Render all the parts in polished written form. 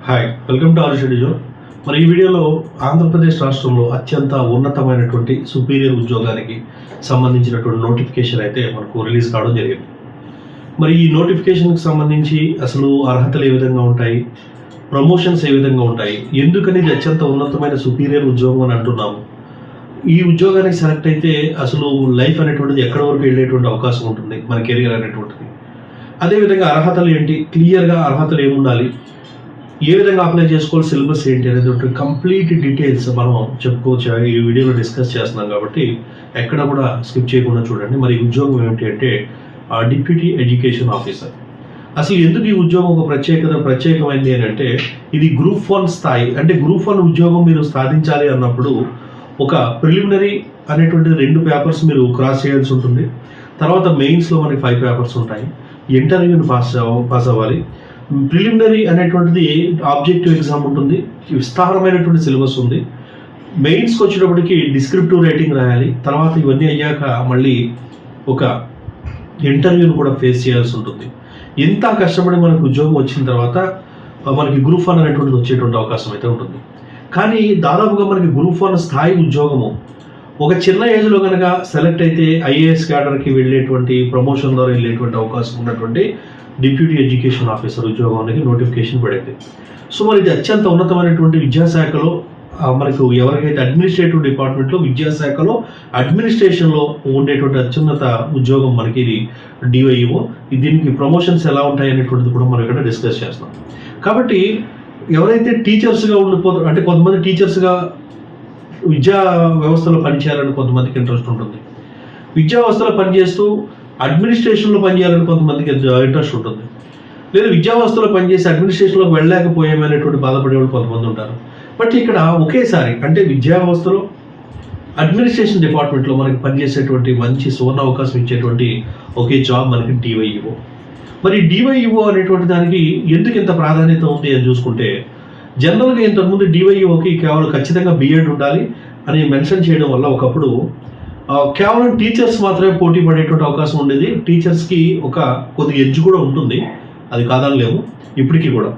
Hi, welcome to our schedule. మరి ఈ వీడియోలో ఆంధ్రప్రదేశ్ రాష్ట్రంలో అత్యంత ఉన్నతమైనటువంటి సుపీరియర్ ఉద్యోగానికి సంబంధించినటువంటి నోటిఫికేషన్ అయితే మనకు రిలీజ్ కావడం జరిగింది. మరి ఈ నోటిఫికేషన్కి సంబంధించి అసలు అర్హతలు ఏ విధంగా ఉంటాయి, ప్రమోషన్స్ ఏ విధంగా ఉంటాయి, ఎందుకనేది అత్యంత ఉన్నతమైన సుపీరియర్ ఉద్యోగం అని అంటున్నాము. ఈ ఉద్యోగానికి సెలెక్ట్ అయితే అసలు లైఫ్ అనేటువంటిది ఎక్కడి వరకు వెళ్ళేటువంటి అవకాశం ఉంటుంది, మన కెరియర్ అనేటువంటిది. అదేవిధంగా అర్హతలు ఏంటి, క్లియర్గా అర్హతలు ఏముండాలి, ఏ విధంగా అప్లై చేసుకోవాలి, సిలబస్ ఏంటి అనేది కంప్లీట్ డీటెయిల్స్ మనం చెప్పుకోవచ్చు. ఈ వీడియోలో డిస్కస్ చేస్తున్నాం కాబట్టి ఎక్కడ కూడా స్కిప్ చేయకుండా చూడండి. మరి ఉద్యోగం ఏమిటి అంటే డిప్యూటీ ఎడ్యుకేషన్ ఆఫీసర్. అసలు ఎందుకు ఈ ఉద్యోగం ఒక ప్రత్యేకమైంది అని అంటే ఇది గ్రూప్ 1 స్థాయి. అంటే గ్రూప్ 1 ఉద్యోగం మీరు సాధించాలి అన్నప్పుడు ఒక ప్రిలిమినరీ అనేటువంటి 2 పేపర్స్ మీరు క్రాస్ చేయాల్సి ఉంటుంది. తర్వాత మెయిన్స్లో మనకి 5 పేపర్స్ ఉంటాయి. ఇంటర్వ్యూని పాస్ అవ్వాలి. ప్రిలిమినరీ అనేటువంటిది ఆబ్జెక్టివ్ ఎగ్జామ్ ఉంటుంది, విస్తారమైనటువంటి సిలబస్ ఉంది. మెయిన్స్కి వచ్చేటప్పటికి డిస్క్రిప్టివ్ రైటింగ్ రాయాలి. తర్వాత ఇవన్నీ అయ్యాక మళ్ళీ ఒక ఇంటర్వ్యూని కూడా ఫేస్ చేయాల్సి ఉంటుంది. ఇంత కష్టపడి మనకు ఉద్యోగం వచ్చిన తర్వాత మనకి గ్రూప్ 1 అనేటువంటిది వచ్చేటువంటి అవకాశం అయితే ఉంటుంది. కానీ దాదాపుగా మనకి గ్రూప్ 1 స్థాయి ఉద్యోగము ఒక చిన్న ఏజ్లో కనుక సెలెక్ట్ అయితే ఐఏఎస్ క్యాడర్కి వెళ్ళేటువంటి ప్రమోషన్ ద్వారా వెళ్ళేటువంటి అవకాశం ఉన్నటువంటి డిప్యూటీ ఎడ్యుకేషన్ ఆఫీసర్ ఉద్యోగానికి నోటిఫికేషన్ పడింది. సో మరి ఇది అత్యంత ఉన్నతమైనటువంటి విద్యాశాఖలో మనకు ఎవరికైతే అడ్మినిస్ట్రేటివ్ డిపార్ట్మెంట్లో విద్యాశాఖలో అడ్మినిస్ట్రేషన్లో ఉండేటువంటి అత్యున్నత ఉద్యోగం మనకి ఇది డివైఓ. దీనికి ప్రమోషన్స్ ఎలా ఉంటాయి అనేటువంటిది కూడా మనం ఇక్కడ డిస్కస్ చేస్తాం. కాబట్టి ఎవరైతే టీచర్స్గా ఉండిపోతారు, అంటే కొంతమంది టీచర్స్గా విద్యా వ్యవస్థలో పనిచేయాలని కొంతమందికి ఇంట్రెస్ట్ ఉంటుంది. విద్యా వ్యవస్థలో పనిచేస్తూ అడ్మినిస్ట్రేషన్లో పనిచేయాలని కొంతమందికి ఇంట్రెస్ట్ ఉంటుంది. లేదా విద్యా వ్యవస్థలో పనిచేసి అడ్మినిస్ట్రేషన్లోకి వెళ్ళలేకపోయామనేటువంటి బాధపడేవాళ్ళు కొంతమంది ఉంటారు. బట్ ఇక్కడ ఒకేసారి అంటే విద్యా వ్యవస్థలో అడ్మినిస్ట్రేషన్ డిపార్ట్మెంట్లో మనకి పనిచేసేటువంటి మంచి సువర్ణ అవకాశం ఇచ్చేటువంటి ఒకే జాబ్ మనకి డివైఈఓ. మరి డివైఈఓ అనేటువంటి దానికి ఎందుకు ఇంత ప్రాధాన్యత ఉంది అని చూసుకుంటే, జనరల్గా ఇంతకుముందు డివైఈఓకి కేవలం ఖచ్చితంగా బిఎడ్ ఉండాలి అని మెన్షన్ చేయడం వల్ల ఒకప్పుడు కేవలం టీచర్స్ మాత్రమే పోటీ పడేటువంటి అవకాశం ఉండేది. టీచర్స్కి ఒక కొద్ది ఎడ్జ్ కూడా ఉంటుంది, అది కాదనలేము ఇప్పటికీ కూడా.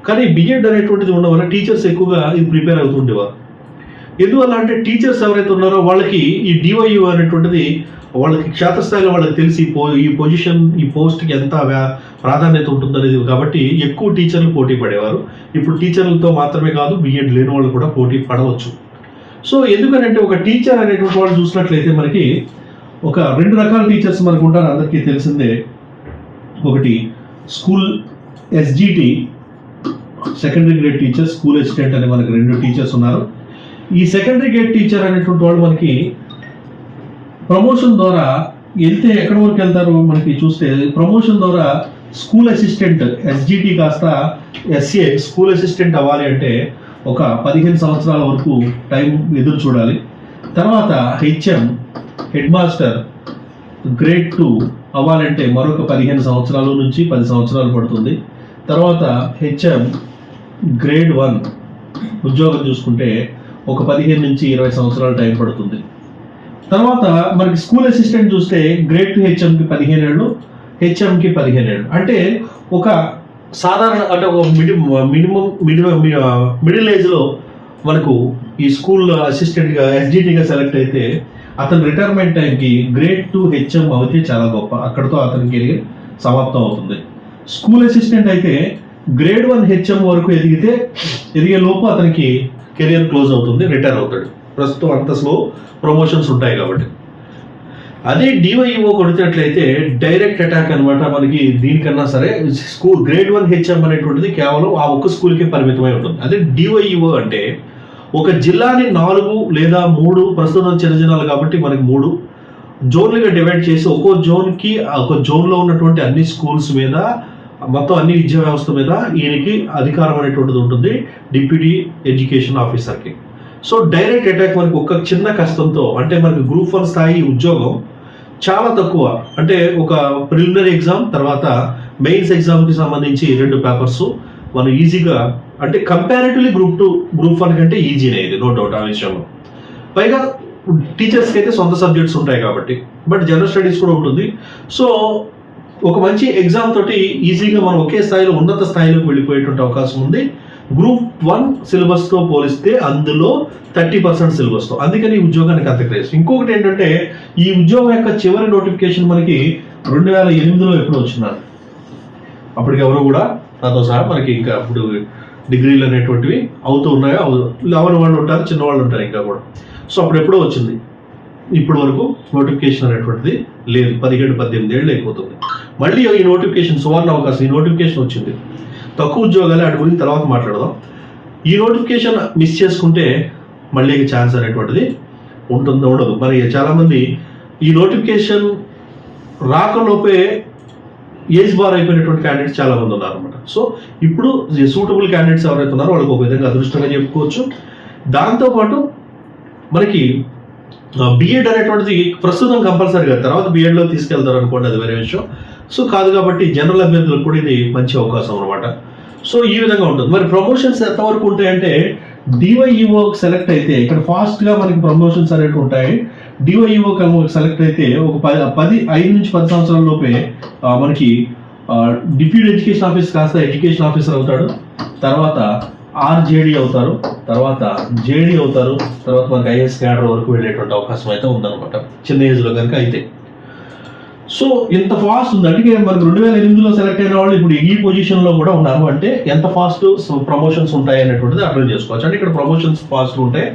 కానీ బిఎడ్ అనేటువంటిది ఉండడం వల్ల టీచర్స్ ఎక్కువగా ఇది ప్రిపేర్ అవుతుండేవారు. ఎందువల్ల అంటే టీచర్స్ ఎవరైతే ఉన్నారో వాళ్ళకి ఈ డివైఓ అనేటువంటిది వాళ్ళకి క్షేత్రస్థాయిలో వాళ్ళకి తెలిసి ఈ పొజిషన్, ఈ పోస్ట్కి ఎంత ప్రాధాన్యత ఉంటుందనేది కాబట్టి ఎక్కువ టీచర్లు పోటీ పడేవారు. ఇప్పుడు టీచర్లతో మాత్రమే కాదు, బిఎడ్ లేని వాళ్ళు కూడా పోటీ పడవచ్చు. సో ఎందుకనంటే ఒక టీచర్ అనేటువంటి వాళ్ళు చూసినట్లయితే మనకి ఒక 2 రకాల టీచర్స్ మనకు ఉంటారు, అందరికీ తెలిసిందే. ఒకటి school SGT secondary grade teacher, school assistant అనే మనకి 2 టీచర్స్ ఉన్నారు. ఈ సెకండరీ గ్రేడ్ టీచర్ అనేటువంటి వాళ్ళు మనకి ప్రమోషన్ ద్వారా వెళ్తే ఎక్కడి వరకు వెళ్తారు మనకి చూస్తే, ప్రమోషన్ ద్వారా స్కూల్ అసిస్టెంట్ ఎస్జిటి కాస్త ఎస్ఏ స్కూల్ అసిస్టెంట్ అవ్వాలి అంటే ఒక 15 సంవత్సరాల వరకు టైం ఎదురు చూడాలి. తర్వాత హెచ్ఎం హెడ్ మాస్టర్ గ్రేడ్ 2 అవ్వాలంటే మరొక 15 సంవత్సరాల నుంచి 10 సంవత్సరాలు పడుతుంది. తర్వాత హెచ్ఎం గ్రేడ్ 1 ఉద్యోగం చూసుకుంటే ఒక 15 నుంచి 20 సంవత్సరాల టైం పడుతుంది. తర్వాత మనకి స్కూల్ అసిస్టెంట్ చూస్తే గ్రేడ్ 2 హెచ్ఎంకి 15 ఏళ్ళు, హెచ్ఎంకి 15 ఏళ్ళు. అంటే ఒక సాధారణ అంటే ఒక మిడిల్ ఏజ్లో మనకు ఈ స్కూల్ అసిస్టెంట్గా ఎస్జిటిగా సెలెక్ట్ అయితే అతని రిటైర్మెంట్ టైంకి గ్రేడ్ 2 హెచ్ఎం అవుతే చాలా గొప్ప, అక్కడితో అతని కెరీర్ సమాప్తం అవుతుంది. స్కూల్ అసిస్టెంట్ అయితే గ్రేడ్ 1 హెచ్ఎం వరకు ఎదిగే లోపు అతనికి కెరీర్ క్లోజ్ అవుతుంది, రిటైర్ అవుతాడు. ప్రస్తుతం అంత స్లో ప్రమోషన్స్ ఉంటాయి కాబట్టి. అదే డివైఓ కొడినట్లయితే డైరెక్ట్ అటాక్ అనమాట. మనకి దీనికన్నా సరే స్కూల్ గ్రేడ్ 1 హెచ్ఎం అనేటువంటిది కేవలం ఆ ఒక్క స్కూల్కి పరిమితమై ఉంటుంది. అదే డివైఓ అంటే ఒక జిల్లాని 4 లేదా 3, ప్రస్తుతం చిన్న జిల్లాలు కాబట్టి మనకి 3 జోన్లుగా డివైడ్ చేసి ఒక్కో జోన్కి ఒక జోన్లో ఉన్నటువంటి అన్ని స్కూల్స్ మీద, మొత్తం అన్ని విద్యా వ్యవస్థ మీద ఈయనకి అధికారం అనేటువంటిది ఉంటుంది డిప్యూటీ ఎడ్యుకేషన్ ఆఫీసర్కి. సో డైరెక్ట్ అటాక్ మనకి ఒక చిన్న కష్టంతో, అంటే మనకి గ్రూప్ 1 స్థాయి ఉద్యోగం చాలా తక్కువ. అంటే ఒక ప్రిలిమినరీ ఎగ్జామ్ తర్వాత మెయిన్స్ ఎగ్జామ్కి సంబంధించి 2 పేపర్స్ మనం ఈజీగా, అంటే కంపారిటివ్లీ గ్రూప్ 2 గ్రూప్ 1 కంటే ఈజీనే ఇది, నో డౌట్ ఆ విషయంలో. పైగా టీచర్స్కి అయితే సొంత సబ్జెక్ట్స్ ఉంటాయి కాబట్టి, బట్ జనరల్ స్టడీస్ కూడా ఉంటుంది. సో ఒక మంచి ఎగ్జామ్ తోటి ఈజీగా మనం ఒకే స్థాయిలో ఉన్నత స్థాయిలోకి వెళ్ళిపోయేటువంటి అవకాశం ఉంది. గ్రూప్ 1 సిలబస్తో పోలిస్తే అందులో 30% సిలబస్తో, అందుకని ఈ ఉద్యోగానికి అంత క్రేజ్. ఇంకొకటి ఏంటంటే ఈ ఉద్యోగం యొక్క చివరి నోటిఫికేషన్ మనకి 2008లో ఎప్పుడో వచ్చినారు. అప్పటికి ఎవరు కూడా నాతో సహా మనకి ఇంకా ఇప్పుడు డిగ్రీలు అనేటువంటివి అవుతూ ఉన్నాయో ఎవరి వాళ్ళు ఉంటారు, చిన్నవాళ్ళు ఉంటారు ఇంకా కూడా. సో అప్పుడు ఎప్పుడో వచ్చింది, ఇప్పటి వరకు నోటిఫికేషన్ అనేటువంటిది లేదు. 17-18 ఏళ్ళు అయిపోతుంది. మళ్ళీ ఈ నోటిఫికేషన్ సువర్ణ అవకాశం, ఈ నోటిఫికేషన్ వచ్చింది. తక్కువ ఉద్యోగాలే, వాటి గురించి తర్వాత మాట్లాడదాం. ఈ నోటిఫికేషన్ మిస్ చేసుకుంటే మళ్ళీ ఛాన్స్ అనేటువంటిది ఉంటుందో ఉండదు. మరి చాలామంది ఈ నోటిఫికేషన్ రాకలోపే ఏజ్ బార్ అయిపోయినటువంటి క్యాండిడేట్స్ చాలా మంది ఉన్నారు అనమాట. సో ఇప్పుడు సూటబుల్ క్యాండిడేట్స్ ఎవరైతే ఉన్నారో వాళ్ళకి ఒక విధంగా అదృష్టంగా చెప్పుకోవచ్చు. దాంతోపాటు మనకి బిఎడ్ అనేటువంటిది ప్రస్తుతం కంపల్సరీ కదా, తర్వాత బిఎడ్లో తీసుకెళ్తారు అనుకోండి, అది వేరే విషయం. సో కాదు కాబట్టి జనరల్ అభ్యర్థులకు కూడా ఇది మంచి అవకాశం అనమాట. సో ఈ విధంగా ఉంటుంది. మరి ప్రమోషన్స్ ఎంతవరకు ఉంటాయంటే డివైఈఓ సెలెక్ట్ అయితే ఇక్కడ ఫాస్ట్గా మనకి ప్రమోషన్స్ అనేవి ఉంటాయి. డివైఈఓ సెలెక్ట్ అయితే ఒక 5 నుంచి 10 సంవత్సరాల లోపే మనకి డిప్యూటీ ఎడ్యుకేషన్ ఆఫీసర్ కాస్త ఎడ్యుకేషన్ ఆఫీసర్ అవుతాడు, తర్వాత ఆర్జేడీ అవుతారు, తర్వాత జేడీ అవుతారు, తర్వాత మనకి ఐఏఎస్ క్యాడర్ వరకు వెళ్ళేటువంటి అవకాశం అయితే ఉందన్నమాట చిన్న ఏజ్లో కనుక అయితే. సో ఇంత ఫాస్ట్ ఉంది. అందుకే మనకు 2008లో సెలెక్ట్ అయిన వాళ్ళు ఇప్పుడు ఈ పొజిషన్లో కూడా ఉన్నారు అంటే ఎంత ఫాస్ట్ ప్రమోషన్స్ ఉంటాయి అనేటువంటిది అర్థం చేసుకోవచ్చు. అంటే ఇక్కడ ప్రమోషన్స్ ఫాస్ట్ ఉంటాయి,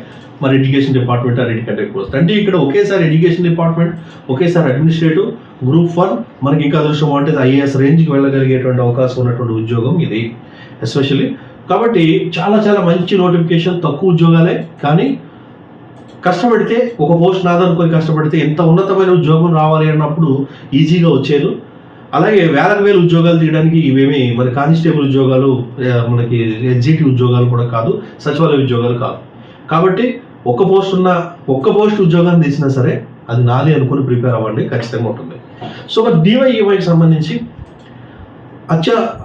మరి ఎడ్యుకేషన్ డిపార్ట్మెంట్ అన్నిటికంటే ఎక్కువ వస్తుంది. అంటే ఇక్కడ ఒకేసారి ఎడ్యుకేషన్ డిపార్ట్మెంట్, ఒకేసారి అడ్మినిస్ట్రేటివ్, గ్రూప్ 1 మనకి ఇంకా అదృష్టం అంటే ఐఏఎస్ రేంజ్కి వెళ్ళగలిగేటువంటి అవకాశం ఉన్నటువంటి ఉద్యోగం ఇది ఎస్పెషల్లీ. కాబట్టి చాలా చాలా మంచి నోటిఫికేషన్, తక్కువ ఉద్యోగాలే, కానీ కష్టపడితే ఒక పోస్ట్ నాదనుకొని కష్టపడితే ఎంత ఉన్నతమైన ఉద్యోగం రావాలి అన్నప్పుడు ఈజీగా వచ్చేది. అలాగే వేలకు వేలు ఉద్యోగాలు తీయడానికి ఇవేమి మన కానిస్టేబుల్ ఉద్యోగాలు, మనకి ఎగ్జిక్యూటివ్ ఉద్యోగాలు కూడా కాదు, సచివాలయ ఉద్యోగాలు కాదు. కాబట్టి ఒక్క పోస్ట్ ఉద్యోగాన్ని తీసినా సరే అది నాది అనుకుని ప్రిపేర్ అవ్వండి, ఖచ్చితంగా ఉంటుంది. సో మరి డివైఈవైకి సంబంధించి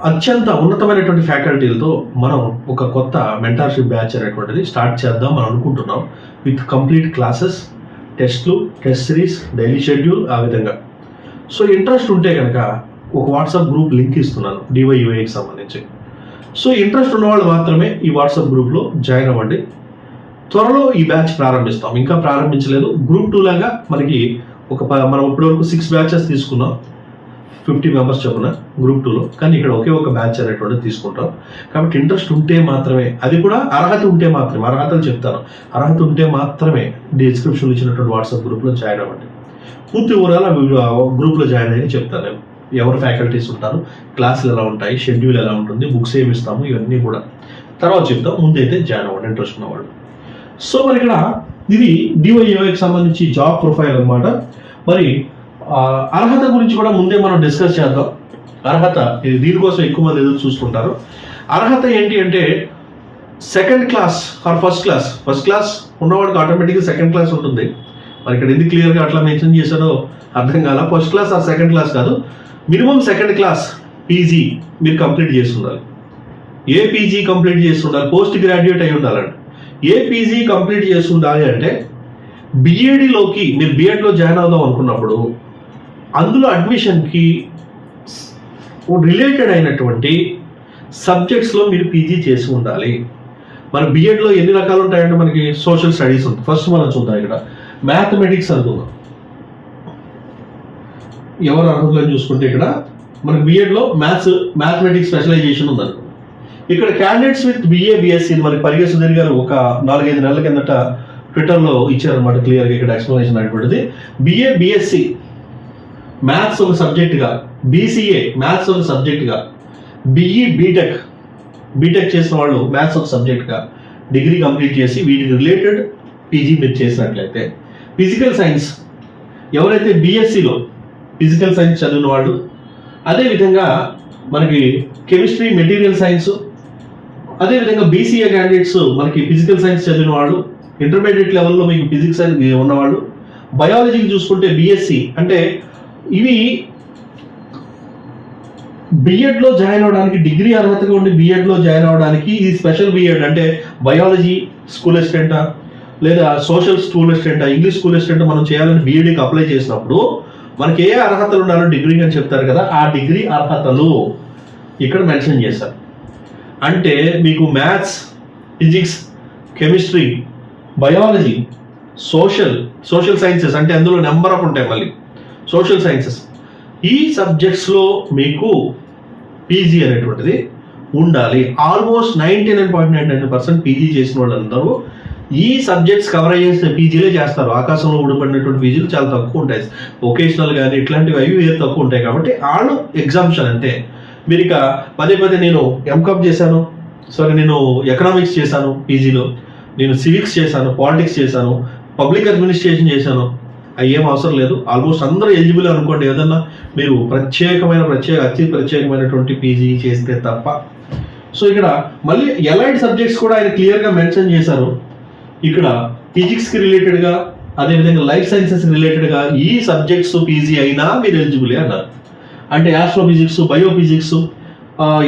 అత్యంత ఉన్నతమైనటువంటి ఫ్యాకల్టీలతో మనం ఒక కొత్త మెంటార్షిప్ బ్యాచ్ అనేటువంటిది స్టార్ట్ చేద్దాం మనం అనుకుంటున్నాం. విత్ కంప్లీట్ క్లాసెస్, టెస్ట్లు, టెస్ట్ సిరీస్, డైలీ షెడ్యూల్, ఆ విధంగా. సో ఇంట్రెస్ట్ ఉంటే కనుక ఒక వాట్సాప్ గ్రూప్ లింక్ ఇస్తున్నాను డివైఈవైకి సంబంధించి. సో ఇంట్రెస్ట్ ఉన్న వాళ్ళు మాత్రమే ఈ వాట్సాప్ గ్రూప్లో జాయిన్ అవ్వండి. త్వరలో ఈ బ్యాచ్ ప్రారంభిస్తాం, ఇంకా ప్రారంభించలేదు. గ్రూప్ 2 లాగా మనకి మనం ఇప్పటివరకు 6 బ్యాచెస్ తీసుకున్నాం, 50 మెంబర్స్ చొప్పున గ్రూప్ 2లో. కానీ ఇక్కడ ఒకే ఒక బ్యాచ్ అనేటువంటిది తీసుకుంటాం. కాబట్టి ఇంట్రెస్ట్ ఉంటే మాత్రమే, అది కూడా అర్హత ఉంటే మాత్రమే, అర్హతలు చెప్తాను, అర్హత ఉంటే మాత్రమే డిస్క్రిప్షన్లో ఇచ్చినటువంటి వాట్సాప్ గ్రూప్లో జాయిన్ అవ్వండి. పూర్తి వివరాలు గ్రూప్లో జాయిన్ అయ్యి చెప్తాను నేను. ఎవరు ఫ్యాకల్టీస్ ఉంటారు, క్లాసులు ఎలా ఉంటాయి, షెడ్యూల్ ఎలా ఉంటుంది, బుక్స్ ఏమి ఇస్తాము, ఇవన్నీ కూడా తర్వాత చెప్తాం. ముందైతే జాయిన్ అవ్వండి ఇంట్రెస్ట్ ఉన్నవాళ్ళు. సో మరి ఇక్కడ ఇది డివైఈఓకి సంబంధించి జాబ్ ప్రొఫైల్ అనమాట. మరి అర్హత గురించి కూడా ముందే మనం డిస్కస్ చేద్దాం. అర్హత ఇది దీనికోసం ఎక్కువ మంది ఎదురు చూస్తుంటారు. అర్హత ఏంటి అంటే second class or first class ఉన్నవాడికి ఆటోమేటిక్గా సెకండ్ క్లాస్ ఉంటుంది. మరి ఇక్కడ ఎందుకు క్లియర్గా అట్లా మెన్షన్ చేశారో అర్థం కాల. First class or second class కాదు, మినిమం సెకండ్ క్లాస్ పీజీ మీరు కంప్లీట్ చేసి ఉండాలి. ఏ పీజీ కంప్లీట్ చేసి ఉండాలి, పోస్ట్ గ్రాడ్యుయేట్ అయి ఉండాలండి. ఏ పీజీ కంప్లీట్ చేసి ఉండాలి అంటే బిఏడిలోకి మీరు బిఎడ్లో జాయిన్ అవుదాం అనుకున్నప్పుడు అందులో అడ్మిషన్కి రిలేటెడ్ అయినటువంటి సబ్జెక్ట్స్లో మీరు పీజీ చేసి ఉండాలి. మన బిఎడ్లో ఎన్ని రకాలు ఉంటాయంటే మనకి సోషల్ స్టడీస్ ఉంటుంది. ఫస్ట్ మనం చూద్దాం, ఇక్కడ మ్యాథమెటిక్స్ అనుకుందాం. ఎవరు అర్హతలను చూసుకుంటే ఇక్కడ మనకి బిఎడ్లో మ్యాథమెటిక్స్ స్పెషలైజేషన్ ఉందనుకో. ఇక్కడ క్యాండిడేట్స్ విత్ బిఏ బిఎస్సి మనకి పరిగే సుధీర్ గారు ఒక 4-5 నెలల కిందట ట్విట్టర్లో ఇచ్చారనమాట క్లియర్గా ఇక్కడ ఎక్స్ప్లెనేషన్ అనేటువంటిది. బిఏ బిఎస్సి మ్యాథ్స్ ఒక సబ్జెక్ట్గా, బీసీఏ మ్యాథ్స్ ఒక సబ్జెక్ట్గా, బిఈ బీటెక్ చేసిన వాళ్ళు మ్యాథ్స్ ఒక సబ్జెక్ట్గా డిగ్రీ కంప్లీట్ చేసి వీటికి రిలేటెడ్ పీజీ మీరు చేసినట్లయితే, ఫిజికల్ సైన్స్ ఎవరైతే బీఎస్సీలో ఫిజికల్ సైన్స్ చదివిన వాళ్ళు, అదేవిధంగా మనకి కెమిస్ట్రీ, మెటీరియల్ సైన్స్, అదేవిధంగా బీసీఏ క్యాండిడేట్స్ మనకి ఫిజికల్ సైన్స్ చదివిన వాళ్ళు, ఇంటర్మీడియట్ లెవెల్లో మీకు ఫిజిక్స్ సైన్స్ ఉన్నవాళ్ళు, బయాలజీకి చూసుకుంటే బీఎస్సీ. అంటే ఇవి బిఎడ్లో జాయిన్ అవడానికి, డిగ్రీ అర్హతగా ఉండి బిఎడ్లో జాయిన్ అవడానికి ఈ స్పెషల్ బిఎడ్ అంటే బయాలజీ స్కూల్ అసిస్టెంటా లేదా సోషల్ స్కూల్ అసిస్టెంటా, ఇంగ్లీష్ స్కూల్ అసిస్టెంట్ మనం చేయాలని బిఎడ్కి అప్లై చేసినప్పుడు మనకి ఏ అర్హతలు ఉండాలో డిగ్రీ అని చెప్తారు కదా, ఆ డిగ్రీ అర్హతలు ఇక్కడ మెన్షన్ చేశారు. అంటే మీకు maths, physics, chemistry, biology, social sciences, అంటే అందులో నెంబర్ ఆఫ్ ఉంటాయి మళ్ళీ సోషల్ సైన్సెస్, ఈ సబ్జెక్ట్స్లో మీకు పీజీ అనేటువంటిది ఉండాలి. ఆల్మోస్ట్ 99.99% పీజీ చేసిన వాళ్ళందరూ ఈ సబ్జెక్ట్స్ కవర్ అయ్యేస్తే పీజీలే చేస్తారు. ఆకాశంలో ఊడిపడినటువంటి పీజీలు చాలా తక్కువ ఉంటాయి. వొకేషనల్ కానీ ఇట్లాంటివి అవి వేరు తక్కువ ఉంటాయి కాబట్టి వాళ్ళు ఎగ్జామ్షన్ అంటే మీరు ఇక పదే నేను ఎంకామ్ చేశాను, నేను ఎకనామిక్స్ చేశాను పీజీలో, నేను సివిక్స్ చేశాను, పాలిటిక్స్ చేశాను, పబ్లిక్ అడ్మినిస్ట్రేషన్ చేశాను, అయ్యేం అవసరం లేదు. ఆల్మోస్ట్ అందరూ ఎలిజిబుల్ అనుకోండి. ఏదన్నా మీరు అతి ప్రత్యేకమైనటువంటి పీజీ చేస్తే తప్ప. సో ఇక్కడ మళ్ళీ ఎలైడ్ సబ్జెక్ట్స్ కూడా ఆయన క్లియర్గా మెన్షన్ చేశారు. ఇక్కడ ఫిజిక్స్కి రిలేటెడ్గా, అదేవిధంగా లైఫ్ సైన్సెస్కి రిలేటెడ్గా ఈ సబ్జెక్ట్స్ పీజీ అయినా మీరు ఎలిజిబులే అన్నారు. అంటే ఆస్ట్రోఫిజిక్స్, బయోఫిజిక్స్,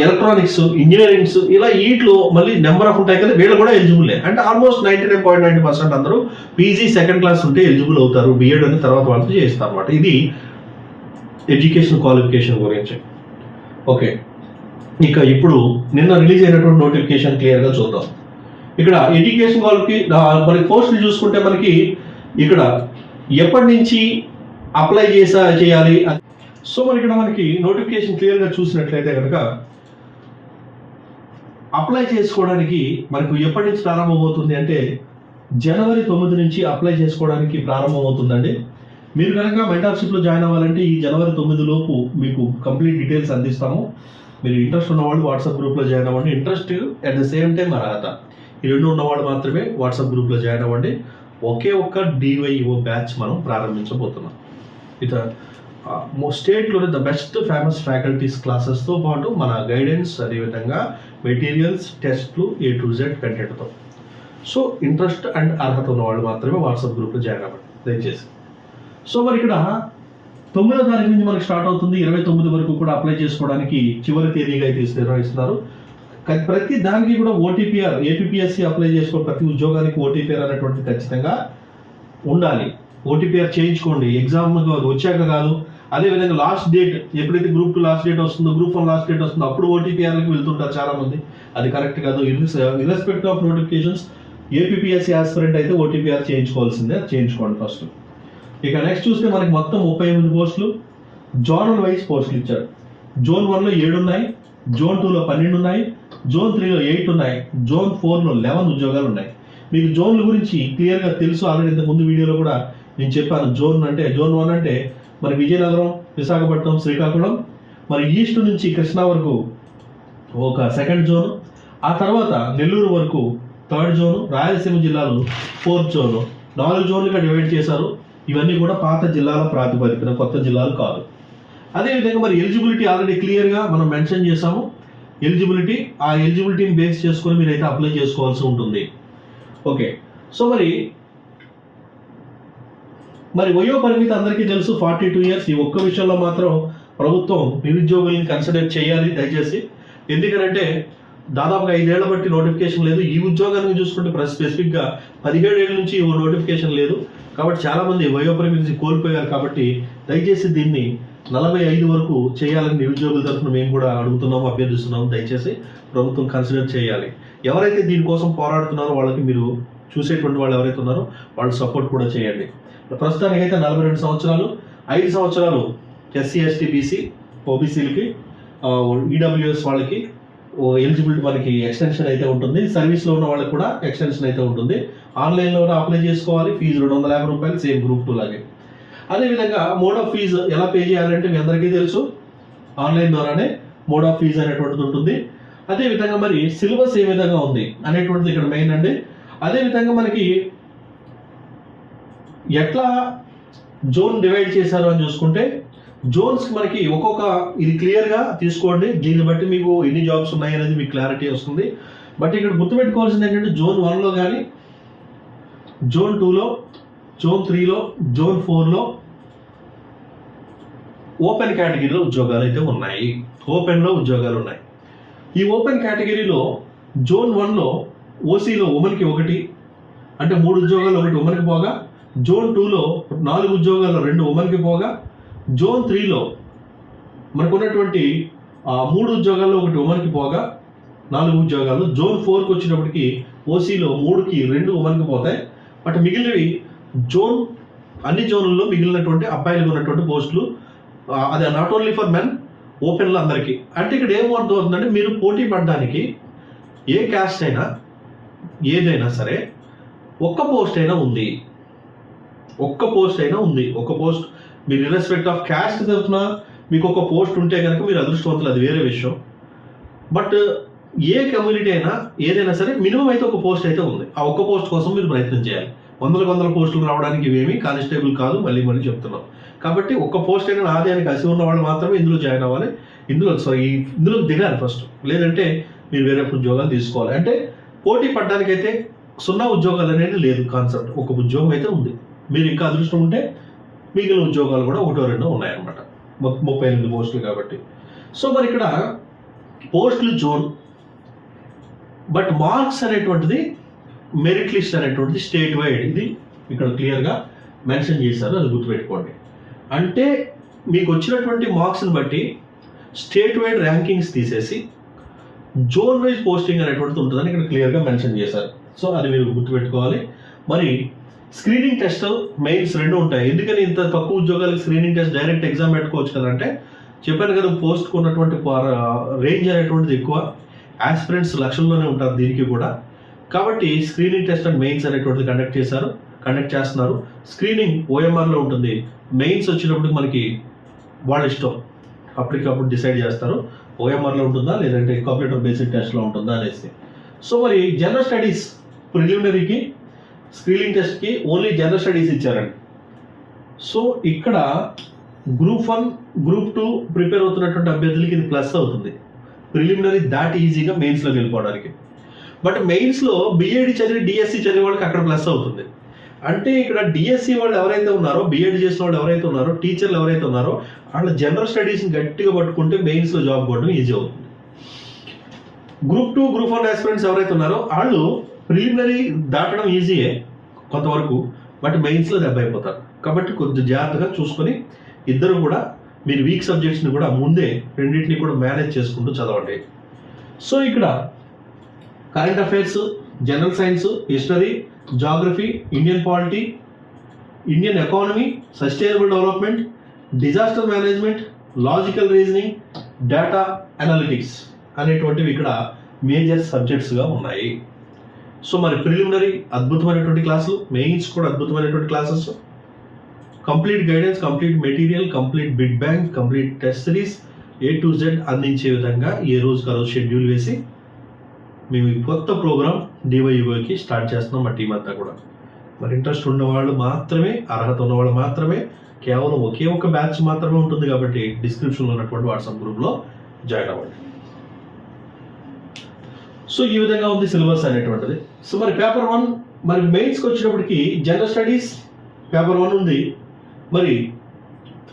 ఎలక్ట్రానిక్స్, ఇంజనీరింగ్స్, ఇలా వీటిలో మళ్ళీ నెంబర్ ఆఫ్ ఉంటాయి కదా, వీళ్ళు కూడా ఎలిజిబులే. అంటే ఆల్మోస్ట్ 99.90% అందరూ పీజీ సెకండ్ క్లాస్ ఉంటే ఎలిజిబుల్ అవుతారు. బిఎడ్ అని తర్వాత వాళ్ళతో చేస్తారు అనమాట. ఇది ఎడ్యుకేషన్ క్వాలిఫికేషన్ గురించి. ఓకే, ఇక ఇప్పుడు నిన్న రిలీజ్ అయినటువంటి నోటిఫికేషన్ క్లియర్గా చూద్దాం. ఇక్కడ ఎడ్యుకేషన్ మనకి పోస్టులు చూసుకుంటే మనకి ఇక్కడ ఎప్పటి నుంచి అప్లై చేయాలి. సో మనకి నోటిఫికేషన్ క్లియర్గా చూసినట్లయితే కనుక అప్లై చేసుకోవడానికి మనకు ఎప్పటి నుంచి ప్రారంభమవుతుంది అంటే జనవరి 9 నుంచి అప్లై చేసుకోవడానికి ప్రారంభమవుతుందండి. మీరు కనుక మెంటర్షిప్లో జాయిన్ అవ్వాలంటే ఈ జనవరి 9 లోపు మీకు కంప్లీట్ డీటెయిల్స్ అందిస్తాము. మీరు ఇంట్రెస్ట్ ఉన్నవాళ్ళు వాట్సాప్ గ్రూప్లో జాయిన్ అవ్వండి. Interest at the same time అర్హత, ఈ రెండు ఉన్నవాళ్ళు మాత్రమే వాట్సాప్ గ్రూప్లో జాయిన్ అవ్వండి. ఒకే ఒక్క DYO బ్యాచ్ మనం ప్రారంభించబోతున్నాం. స్టేట్లోనే ద బెస్ట్ ఫేమస్ ఫ్యాకల్టీస్ క్లాసెస్తో పాటు మన గైడెన్స్, అదేవిధంగా మెటీరియల్స్, టెస్ట్లు A to Z కంటెంట్తో. సో ఇంట్రెస్ట్ అండ్ అర్హత ఉన్న వాళ్ళు మాత్రమే వాట్సాప్ గ్రూప్లో జాయిన్ అవ్వండి దయచేసి. సో మరి ఇక్కడ 9వ తారీఖు నుంచి మనకి స్టార్ట్ అవుతుంది. 29 వరకు కూడా అప్లై చేసుకోవడానికి చివరి తేదీగా అయితే నిర్వహిస్తున్నారు. ప్రతి దానికి కూడా OTPR, APPSC అప్లై చేసుకోవడం, ప్రతి ఉద్యోగానికి OTPR అనేటువంటి ఖచ్చితంగా ఉండాలి. OTPR చేయించుకోండి, ఎగ్జామ్ వచ్చాక కాదు. అదేవిధంగా లాస్ట్ డేట్ ఎప్పుడైతే గ్రూప్ 2 లాస్ట్ డేట్ వస్తుందో, గ్రూప్ 1 లాస్ట్ డేట్ వస్తుందో అప్పుడు OTPRకి వెళ్తుంటారు చాలా మంది. అది కరెక్ట్ కాదు. Irrespective of notifications APPSC aspirant అయితే OTPR చేయించుకోవాల్సిందే, చేయించుకోండి ఫస్ట్. ఇక నెక్స్ట్ చూస్తే మనకి మొత్తం 38 పోస్టులు, జోనల్ వైజ్ పోస్టులు ఇచ్చారు. జోన్ 1లో 7 ఉన్నాయి, జోన్ 2లో 12 ఉన్నాయి, జోన్ 3లో 8 ఉన్నాయి, జోన్ 4లో 11 ఉద్యోగాలు ఉన్నాయి. మీకు జోన్ల గురించి క్లియర్గా తెలుసు, ఆల్రెడీ ఇంతకు ముందు వీడియోలో కూడా నేను చెప్పాను. జోన్ 1 అంటే మరి విజయనగరం, విశాఖపట్నం, శ్రీకాకుళం, మరి ఈస్ట్ నుంచి కృష్ణా వరకు ఒక సెకండ్ జోన్, ఆ తర్వాత నెల్లూరు వరకు థర్డ్ జోను, రాయలసీమ జిల్లాలు 4th జోను, 4 జోన్లుగా డివైడ్ చేశారు. ఇవన్నీ కూడా పాత జిల్లాల ప్రాతిపదికన, కొత్త జిల్లాలు కాదు. అదేవిధంగా మరి ఎలిజిబిలిటీ ఆల్రెడీ క్లియర్గా మనం మెన్షన్ చేసాము. ఆ ఎలిజిబిలిటీని బేస్ చేసుకొని మీరైతే అప్లై చేసుకోవాల్సి ఉంటుంది. ఓకే, సో మరి వయో పరిమితి అందరికీ తెలుసు 42 years. ఈ ఒక్క విషయంలో మాత్రం ప్రభుత్వం నిరుద్యోగుల్ని కన్సిడర్ చేయాలి దయచేసి. ఎందుకంటే దాదాపుగా 5 ఏళ్ల బట్టి నోటిఫికేషన్ లేదు. ఈ ఉద్యోగానికి చూసుకుంటే స్పెసిఫిక్గా 17 ఏళ్ళ నుంచి నోటిఫికేషన్ లేదు. కాబట్టి చాలా మంది వయో పరిమితి కోల్పోయారు. కాబట్టి దయచేసి దీన్ని 45 వరకు చేయాలని నిరుద్యోగుల తరఫున మేము కూడా అడుగుతున్నాము, అభ్యర్థిస్తున్నాము. దయచేసి ప్రభుత్వం కన్సిడర్ చేయాలి. ఎవరైతే దీనికోసం పోరాడుతున్నారో వాళ్ళకి, మీరు చూసేటువంటి వాళ్ళు ఎవరైతే ఉన్నారో వాళ్ళు సపోర్ట్ కూడా చేయండి. ప్రస్తుతానికి అయితే 42 సంవత్సరాలు, 5 సంవత్సరాలు SC, ST, BC, OBCలకి, EWS వాళ్ళకి ఎలిజిబిలిటీ మనకి ఎక్స్టెన్షన్ అయితే ఉంటుంది. సర్వీస్లో ఉన్న వాళ్ళకి కూడా ఎక్స్టెన్షన్ అయితే ఉంటుంది. ఆన్లైన్లో అప్లై చేసుకోవాలి. ఫీజు 250 రూపాయలు, సేమ్ గ్రూప్ 2 లాగే. అదేవిధంగా మోడ్ ఆఫ్ ఫీజు ఎలా పే చేయాలంటే మీ అందరికీ తెలుసు, ఆన్లైన్ ద్వారానే మోడ్ ఆఫ్ ఫీజు అనేటువంటిది ఉంటుంది. అదేవిధంగా మరి సిలబస్ ఏ విధంగా ఉంది అనేటువంటిది ఇక్కడ మెయిన్ అండి. అదేవిధంగా మనకి ఎట్లా జోన్ డివైడ్ చేశారు అని చూసుకుంటే, జోన్స్ మనకి ఒక్కొక్క, ఇది క్లియర్గా తీసుకోండి. దీన్ని బట్టి మీకు ఎన్ని జాబ్స్ ఉన్నాయి అనేది మీకు క్లారిటీ వస్తుంది. బట్ ఇక్కడ గుర్తుపెట్టుకోవాల్సింది ఏంటంటే జోన్ 1లో కానీ, జోన్ 2లో, జోన్ 3లో, జోన్ 4లో ఓపెన్ కేటగిరీలో ఉద్యోగాలు అయితే ఉన్నాయి. ఓపెన్లో ఉద్యోగాలు ఉన్నాయి. ఈ ఓపెన్ కేటగిరీలో జోన్ 1లో ఓసీలో ఉమెన్కి 1, అంటే 3 ఉద్యోగాలు 1 ఉమెన్కి పోగా, జోన్ 2లో 4 ఉద్యోగాలు 2 ఉమెన్కి పోగా, జోన్ 3లో మనకు ఉన్నటువంటి 3 ఉద్యోగాల్లో 1 ఉమెన్కి పోగా, 4 ఉద్యోగాలు. జోన్ 4కి వచ్చేటప్పటికి ఓసీలో 3కి 2 ఉమెన్కి పోతాయి. బట్ మిగిలినవి అన్ని జోన్లలో మిగిలినటువంటి అబ్బాయిలకు ఉన్నటువంటి పోస్టులు, అది నాట్ ఓన్లీ ఫర్ మెన్, ఓపెన్లో అందరికీ. అంటే ఇక్కడ ఏం అర్థం అవుతుందంటే మీరు పోటీ పడడానికి ఏ క్యాస్ట్ అయినా ఏదైనా సరే ఒక్క పోస్ట్ అయినా ఉంది. ఒక పోస్ట్ మీరు ఇర్రెస్పెక్ట్ ఆఫ్ క్యాస్ట్ తరఫున మీకు ఒక పోస్ట్ ఉంటే కనుక మీరు అదృష్టవంతులు, అది వేరే విషయం. బట్ ఏ కమ్యూనిటీ అయినా ఏదైనా సరే మినిమం అయితే ఒక పోస్ట్ అయితే ఉంది. ఆ ఒక్క పోస్ట్ కోసం మీరు ప్రయత్నం చేయాలి. వందల పోస్టులు రావడానికి ఇవేమి కానిస్టేబుల్ కాదు, మళ్ళీ చెప్తున్నాం. కాబట్టి ఒక్క పోస్ట్ అయినా నాదే అని కసి ఉన్న వాళ్ళు మాత్రమే ఇందులో జాయిన్ అవ్వాలి. ఇందులో దిగాలి ఫస్ట్. లేదంటే మీరు వేరే ఉద్యోగాలు తీసుకోవాలి. అంటే పోటీ పడడానికైతే 0 ఉద్యోగాలు అనేది లేదు కాన్సెప్ట్. ఒక ఉద్యోగం అయితే ఉంది. మీరు ఇంకా అదృష్టం ఉంటే మిగిలిన ఉద్యోగాలు కూడా 1-2 ఉన్నాయన్నమాట. 38 పోస్టులు కాబట్టి. సో మరి ఇక్కడ పోస్టులు జోన్, బట్ మార్క్స్ అనేటువంటిది మెరిట్ లిస్ట్ అనేటువంటిది స్టేట్ వైడ్. ఇది ఇక్కడ క్లియర్గా మెన్షన్ చేశారు, అది గుర్తుపెట్టుకోండి. అంటే మీకు వచ్చినటువంటి మార్క్స్ని బట్టి స్టేట్ వైడ్ ర్యాంకింగ్స్ తీసేసి జోన్ వైజ్ పోస్టింగ్ అనేటువంటిది ఉంటుందని ఇక్కడ క్లియర్గా మెన్షన్ చేశారు. సో అది మీరు గుర్తుపెట్టుకోవాలి. మరి స్క్రీనింగ్ టెస్ట్, మెయిన్స్ 2 ఉంటాయి. ఎందుకని ఇంత తక్కువ ఉద్యోగాలకు స్క్రీనింగ్ టెస్ట్ డైరెక్ట్ ఎగ్జామ్ పెట్టుకోవచ్చు కదంటే, చెప్పాను కదా, పోస్ట్కు ఉన్నటువంటి రేంజ్ అనేటువంటిది ఎక్కువ. ఆస్పిరెంట్స్ లక్షల్లోనే ఉంటారు దీనికి కూడా. కాబట్టి స్క్రీనింగ్ టెస్ట్ అండ్ మెయిన్స్ అనేటువంటిది కండక్ట్ చేస్తున్నారు. స్క్రీనింగ్ ఓఎంఆర్లో ఉంటుంది. మెయిన్స్ వచ్చినప్పుడు మనకి వాళ్ళ ఇష్టం, అప్పటికప్పుడు డిసైడ్ చేస్తారు ఓఎంఆర్లో ఉంటుందా లేదంటే కంప్యూటర్ బేసిక్ టెస్ట్లో ఉంటుందా అనేసి. సో మరి జనరల్ స్టడీస్ ప్రిలిమినరీకి స్క్రీనింగ్ టెస్ట్కి ఓన్లీ జనరల్ స్టడీస్ ఇచ్చారండి. సో ఇక్కడ గ్రూప్ 1, గ్రూప్ 2 ప్రిపేర్ అవుతున్నటువంటి అభ్యర్థులకి ఇది ప్లస్ అవుతుంది. ప్రిలిమినరీ దాటి ఈజీగా మెయిన్స్లోకి వెళ్ళిపోవడానికి. బట్ మెయిన్స్లో బీఎడ్ చదివి డిఎస్సి చదివే వాళ్ళకి అక్కడ ప్లస్ అవుతుంది. అంటే ఇక్కడ డిఎస్సి వాళ్ళు ఎవరైతే ఉన్నారో, బీఎడ్ చేసిన వాళ్ళు ఎవరైతే ఉన్నారో, టీచర్లు ఎవరైతే ఉన్నారో, వాళ్ళ జనరల్ స్టడీస్ని గట్టిగా పట్టుకుంటే మెయిన్స్లో జాబ్ కొట్టడం ఈజీ అవుతుంది. గ్రూప్ 2, గ్రూప్ 1 ఆస్పిరెంట్స్ ఎవరైతే ఉన్నారో వాళ్ళు ప్రిలిమినరీ దాటడం ఈజీయే కొంతవరకు, బట్ మెయిన్స్లో దెబ్బ అయిపోతారు. కాబట్టి కొద్దిగా జాగ్రత్తగా చూసుకొని ఇద్దరు కూడా మీరు వీక్ సబ్జెక్ట్స్ని కూడా ముందే రెండింటిని కూడా మేనేజ్ చేసుకుంటూ చదవండి. సో ఇక్కడ current affairs, general science, history, geography, Indian polity, Indian economy, sustainable development, disaster management, logical reasoning, data analytics అనేటువంటివి ఇక్కడ మేజర్ సబ్జెక్ట్స్గా ఉన్నాయి. సో మరి ప్రిలిమినరీ అద్భుతమైనటువంటి క్లాసులు, మెయిన్స్ కూడా అద్భుతమైనటువంటి classes, complete guidance, complete material, complete bid bank, complete test series A to Z అందించే విధంగా ఏ రోజుకి ఆ రోజు షెడ్యూల్ వేసి మేము కొత్త ప్రోగ్రామ్ DYUకి స్టార్ట్ చేస్తున్నాం మా టీం అంతా కూడా. మరి ఇంట్రెస్ట్ ఉన్నవాళ్ళు మాత్రమే, అర్హత ఉన్నవాళ్ళు మాత్రమే, కేవలం ఒకే ఒక బ్యాచ్ మాత్రమే ఉంటుంది కాబట్టి డిస్క్రిప్షన్లో ఉన్నటువంటి వాట్సాప్ గ్రూప్లో జాయిన్ అవ్వండి. సో ఈ విధంగా ఉంది సిలబస్ అనేటువంటిది. సో మరి పేపర్ 1, మరి మెయిన్స్కి వచ్చినప్పటికి జనరల్ స్టడీస్ పేపర్ 1 ఉంది. మరి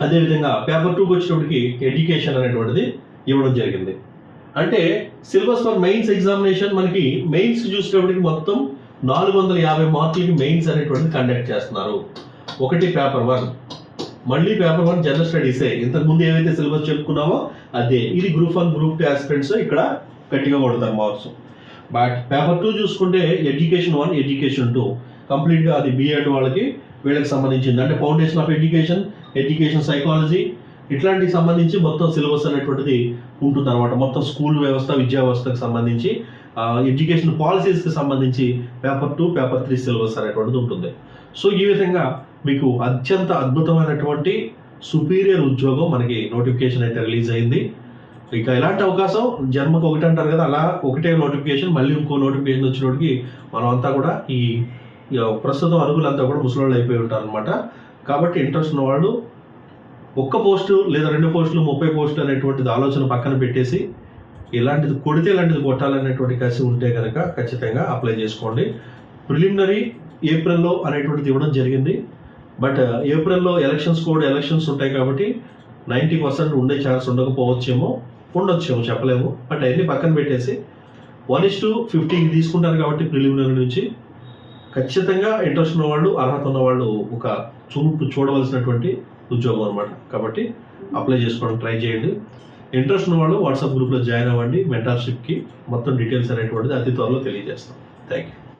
అదేవిధంగా పేపర్ 2కి వచ్చినప్పటికి ఎడ్యుకేషన్ అనేటువంటిది ఇవ్వడం జరిగింది. అంటే సిలబస్ ఫర్ మెయిన్స్ ఎగ్జామినేషన్ మనకి మెయిన్స్ చూసినప్పటికి మొత్తం 450 మార్కులకి మెయిన్స్ అనేటువంటిది కండక్ట్ చేస్తున్నారు. ఒకటి పేపర్ 1, మళ్ళీ పేపర్ 1 జనరల్ స్టడీసే. ఇంతకుముందు ఏవైతే సిలబస్ చెప్పుకున్నామో అదే. ఇది గ్రూప్ 1, గ్రూప్ 2 ఆస్పిరెంట్స్ ఇక్కడ గట్టిగా కొడతారు మార్క్స్. బట్ పేపర్ 2 చూసుకుంటే ఎడ్యుకేషన్ 1, ఎడ్యుకేషన్ 2 కంప్లీట్గా అది బీఎడ్ వాళ్ళకి వీళ్ళకి సంబంధించింది. అంటే foundation of education, education psychology ఇట్లాంటికి సంబంధించి మొత్తం సిలబస్ అనేటువంటిది ఉంటుంది అనమాట. మొత్తం స్కూల్ వ్యవస్థ, విద్యా వ్యవస్థకు సంబంధించి, ఎడ్యుకేషన్ పాలసీస్కి సంబంధించి పేపర్ 2, పేపర్ 3 సిలబస్ అనేటువంటిది ఉంటుంది. సో ఈ విధంగా మీకు అత్యంత అద్భుతమైనటువంటి సుపీరియర్ ఉద్యోగం మనకి నోటిఫికేషన్ అయితే రిలీజ్ అయింది. ఇక ఎలాంటి అవకాశం జన్మకు ఒకటి అంటారు కదా, అలా ఒకటే నోటిఫికేషన్, మళ్ళీ ఇంకో నోటిఫికేషన్ వచ్చినోడికి మనం అంతా కూడా ఈ ప్రస్తుతం అరుగులంతా కూడా ముసలోళ్ళు అయిపోయి ఉంటారు అనమాట. కాబట్టి ఇంట్రెస్ట్ ఉన్న వాళ్ళు ఒక్క పోస్టు లేదా 2 పోస్టులు 30 పోస్టులు అనేటువంటిది ఆలోచన పక్కన పెట్టేసి ఇలాంటిది కొడితే ఇలాంటిది కొట్టాలనేటువంటి కసి ఉంటే కనుక ఖచ్చితంగా అప్లై చేసుకోండి. ప్రిలిమినరీ ఏప్రిల్లో అనేటువంటిది ఇవ్వడం జరిగింది. బట్ ఏప్రిల్లో ఎలక్షన్స్ ఉంటాయి కాబట్టి 90% ఉండే ఛాన్స్ ఉండకపోవచ్చేమో, ఉండొచ్చేమో చెప్పలేము. బట్ అవన్నీ పక్కన పెట్టేసి 1:50 తీసుకుంటారు కాబట్టి ప్రిలిమినరీ నుంచి ఖచ్చితంగా ఇంట్రెస్ట్ ఉన్నవాళ్ళు, అర్హత ఉన్నవాళ్ళు ఒక చూడవలసినటువంటి ఉద్యోగం అనమాట. కాబట్టి అప్లై చేసుకోవడానికి ట్రై చేయండి. ఇంట్రెస్ట్ ఉన్న వాళ్ళు వాట్సాప్ గ్రూప్లో జాయిన్ అవ్వండి. మెంటార్షిప్కి మొత్తం డీటెయిల్స్ అనేటువంటిది అతి త్వరలో తెలియజేస్తాం. Thank you.